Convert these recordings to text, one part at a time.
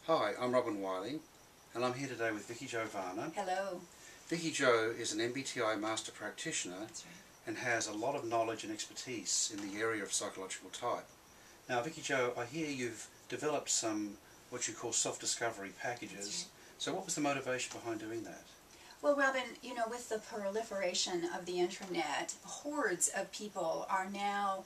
Hi, I'm Robin Wiley, and I'm here today with Vicky Jo Varner. Hello. Vicky Jo is an MBTI Master Practitioner. That's right. And has a lot of knowledge and expertise in the area of psychological type. Now, Vicky Jo, I hear you've developed some what you call self-discovery packages. That's right. So what was the motivation behind doing that? Well, Robin, with the proliferation of the internet, hordes of people are now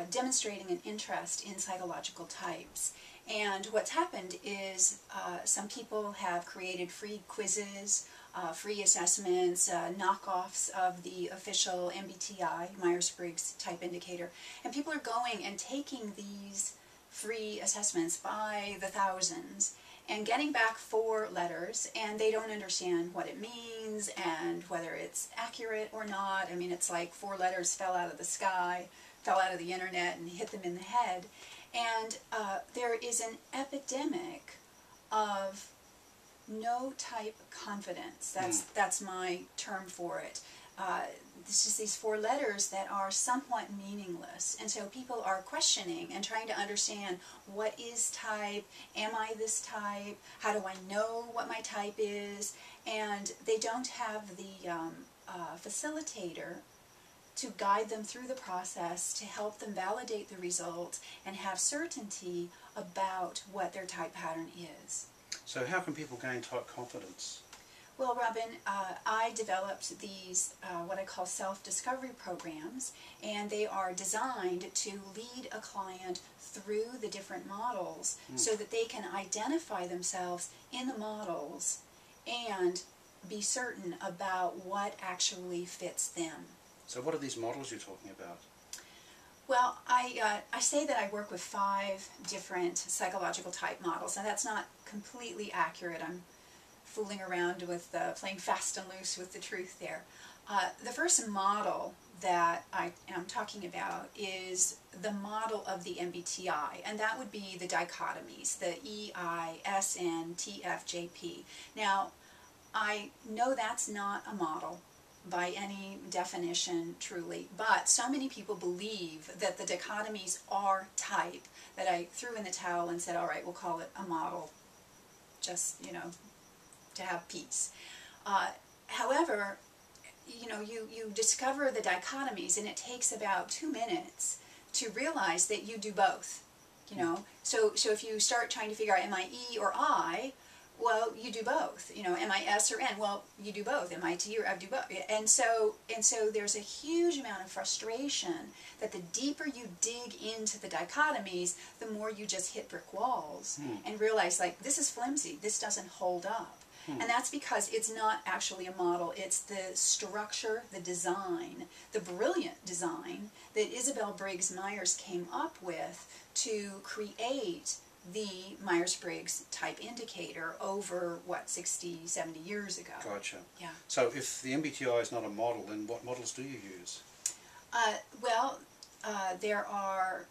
demonstrating an interest in psychological types. And what's happened is some people have created free quizzes, free assessments, knockoffs of the official MBTI, Myers-Briggs type indicator. And people are going and taking these free assessments by the thousands and getting back 4 letters, and they don't understand what it means and whether it's accurate or not. I mean, it's like 4 letters fell out of the sky, fell out of the internet and hit them in the head. And there is an epidemic of no type confidence. That's my term for it. It's just these 4 letters that are somewhat meaningless, and so people are questioning and trying to understand, what is type? Am I this type? How do I know what my type is? And they don't have the facilitator to guide them through the process, to help them validate the results and have certainty about what their type pattern is. So how can people gain type confidence? Well, Robin, I developed these what I call self-discovery programs, and they are designed to lead a client through the different models so that they can identify themselves in the models and be certain about what actually fits them. So what are these models you're talking about? Well, I say that I work with 5 different psychological type models, and that's not completely accurate. I'm fooling around with playing fast and loose with the truth there. The first model that I am talking about is the model of the MBTI, and that would be the dichotomies, the E, I, S, N, T, F, J, P. Now, I know that's not a model by any definition, truly, but so many people believe that the dichotomies are type that I threw in the towel and said, all right, we'll call it a model, just, to have peace. However, you discover the dichotomies, and it takes about 2 minutes to realize that you do both. So if you start trying to figure out, am I E or I? Well, you do both. Am I S or N? Well, you do both. Am I T or I do both? And so there's a huge amount of frustration that the deeper you dig into the dichotomies, the more you just hit brick walls and realize, like, this is flimsy. This doesn't hold up. And that's because it's not actually a model. It's the structure, the design, the brilliant design that Isabel Briggs-Myers came up with to create the Myers-Briggs type indicator over, 60, 70 years ago. Gotcha. Yeah. So if the MBTI is not a model, then what models do you use? There are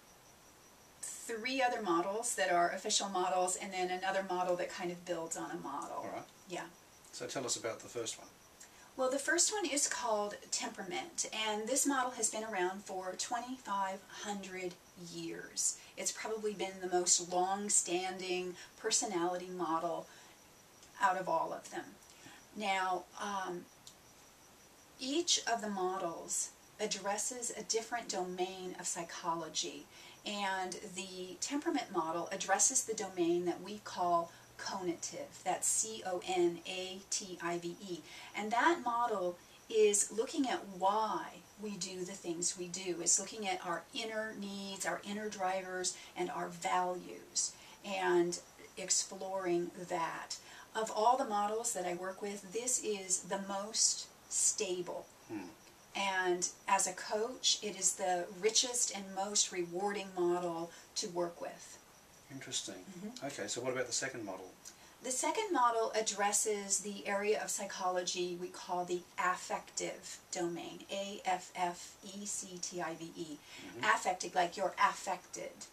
3 other models that are official models, and then another model that kind of builds on a model. All right. Yeah. So tell us about the first one. Well, the first one is called Temperament, and this model has been around for 2,500 years. It's probably been the most long-standing personality model out of all of them. Now, each of the models addresses a different domain of psychology, and the Temperament model addresses the domain that we call conative. That's C-O-N-A-T-I-V-E. And that model is looking at why we do the things we do. It's looking at our inner needs, our inner drivers, and our values, and exploring that. Of all the models that I work with, this is the most stable. And as a coach, it is the richest and most rewarding model to work with. Interesting. Okay, so what about the second model? The second model addresses the area of psychology we call the affective domain, A-F-F-E-C-T-I-V-E. Affected, like you're affected.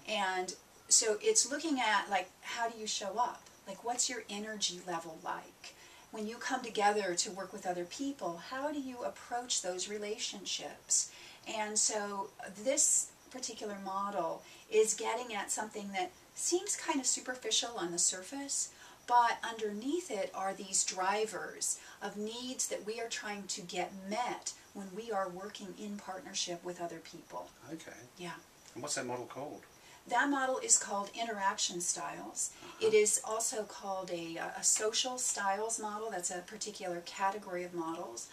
And so it's looking at, like, how do you show up? Like, what's your energy level like? When you come together to work with other people, how do you approach those relationships? And so this particular model is getting at something that seems kind of superficial on the surface, but underneath it are these drivers of needs that we are trying to get met when we are working in partnership with other people. Okay. Yeah. And what's that model called? That model is called interaction styles. It is also called a social styles model. That's a particular category of models.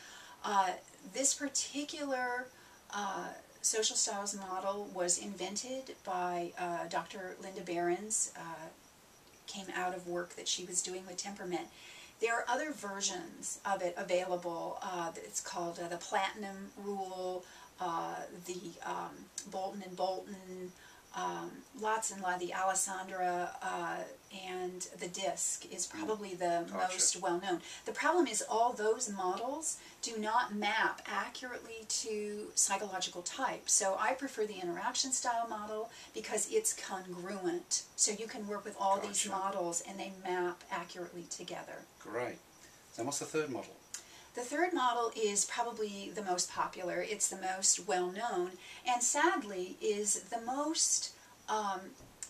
This particular social styles model was invented by Dr. Linda Behrens, came out of work that she was doing with Temperament. There are other versions of it available. It's called the Platinum Rule, the Bolton and Bolton, lots and lots, the Alessandra, and the DISC is probably the most well-known. The problem is all those models do not map accurately to psychological type. So I prefer the interaction style model because it's congruent. So you can work with all these models and they map accurately together. Great. And what's the third model? The third model is probably the most popular. It's the most well-known, and sadly is the most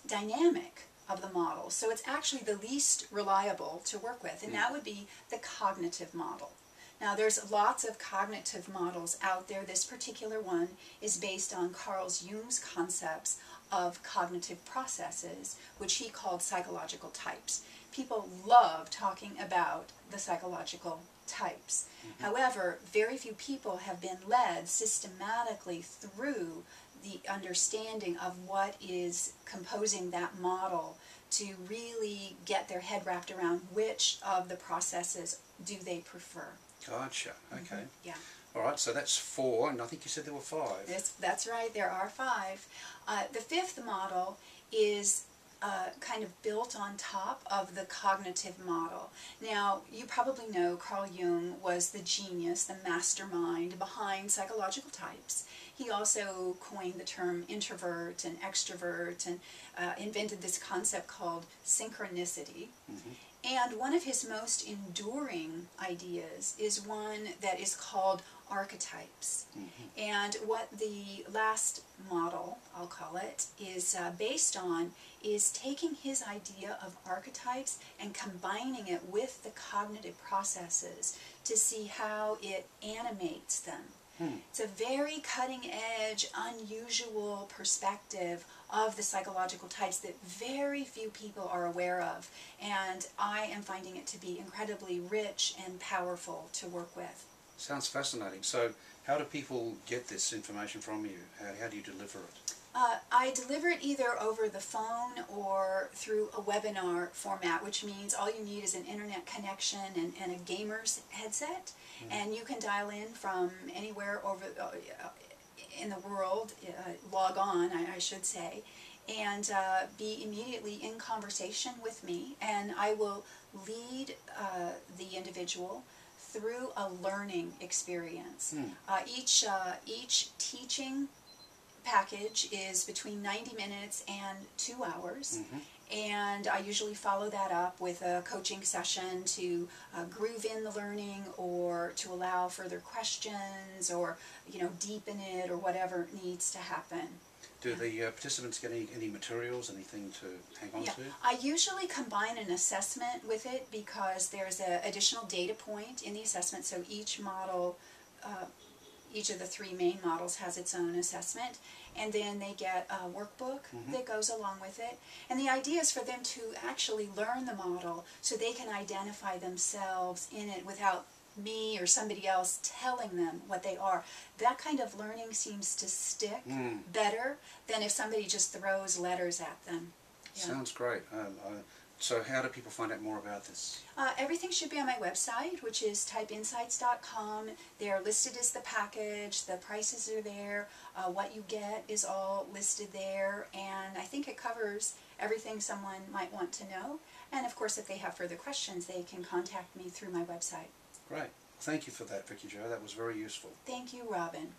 dynamic of the models. So it's actually the least reliable to work with, and that would be the cognitive model. Now there's lots of cognitive models out there. This particular one is based on Carl Jung's concepts of cognitive processes, which he called psychological types. People love talking about the psychological types. However, very few people have been led systematically through the understanding of what is composing that model to really get their head wrapped around which of the processes do they prefer. Gotcha. Okay. Yeah. All right, so that's 4, and I think you said there were 5. That's right, there are 5. The fifth model is kind of built on top of the cognitive model. Now, you probably know Carl Jung was the genius, the mastermind behind psychological types. He also coined the term introvert and extrovert and invented this concept called synchronicity. And one of his most enduring ideas is one that is called archetypes. And what the last model, I'll call it, is based on is taking his idea of archetypes and combining it with the cognitive processes to see how it animates them. It's a very cutting-edge, unusual perspective of the psychological types that very few people are aware of, and I am finding it to be incredibly rich and powerful to work with. Sounds fascinating. So how do people get this information from you? How do you deliver it? I deliver it either over the phone or through a webinar format, which means all you need is an internet connection and a gamer's headset, and you can dial in from anywhere over in the world, log on, I should say, and be immediately in conversation with me, and I will lead the individual through a learning experience. Each teaching package is between 90 minutes and 2 hours, and I usually follow that up with a coaching session to groove in the learning or to allow further questions or deepen it or whatever needs to happen. Do the participants get any materials, anything to hang on to? I usually combine an assessment with it because there's an additional data point in the assessment, so each model, each of the 3 main models has its own assessment, and then they get a workbook that goes along with it. And the idea is for them to actually learn the model so they can identify themselves in it without me or somebody else telling them what they are. That kind of learning seems to stick better than if somebody just throws letters at them. Sounds great. So how do people find out more about this? Everything should be on my website, which is typeinsights.com. They're listed as the package, the prices are there, what you get is all listed there, and I think it covers everything someone might want to know. And of course, if they have further questions, they can contact me through my website. Great. Thank you for that, Vicky Jo. That was very useful. Thank you, Robin.